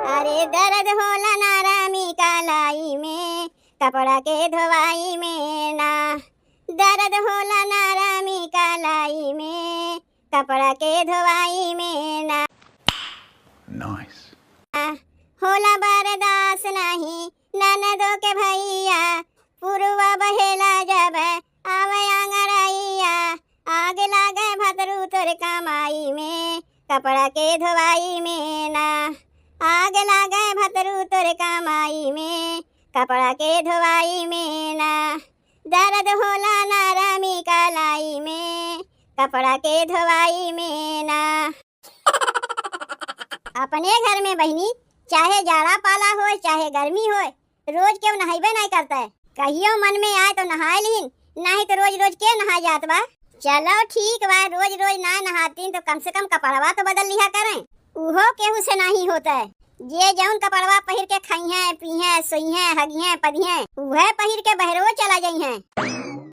अरे दर्द होला नारामी कालाई में, कपड़ा के धोवाई में ना। दर्द होला नारामी कालाई में, कपड़ा के धोवाई में ना। Nice. होला बर्दाश्त नहीं ननदों के भैया, पुरवा बहेला जब आवे आंगरैया। आग लागे भदरू तोर कमाई में, कपड़ा के धोवाई में ना। आग लागे भदरू तोर कमाई में, कपड़ा के धोवाई में ना। दर्द होला नारामी कलाई में, कपड़ा के धोवाई में ना। अपने घर में बहनी चाहे जाड़ा पाला हो चाहे गर्मी हो, रोज क्यों नहाइबे नहीं करता है। कहियो मन में आए तो नहाए लीन, नहीं तो रोज रोज के नहा जात बा। चलो ठीक बा, रोज रोज ना नहाती तो कम से कम कपड़वा तो बदल लिया करें। उहो केहू से नहीं होता है। जे जौन कपड़वा पहिर के खाइए पीहे सोइहे हगिए पदिए वह पहिर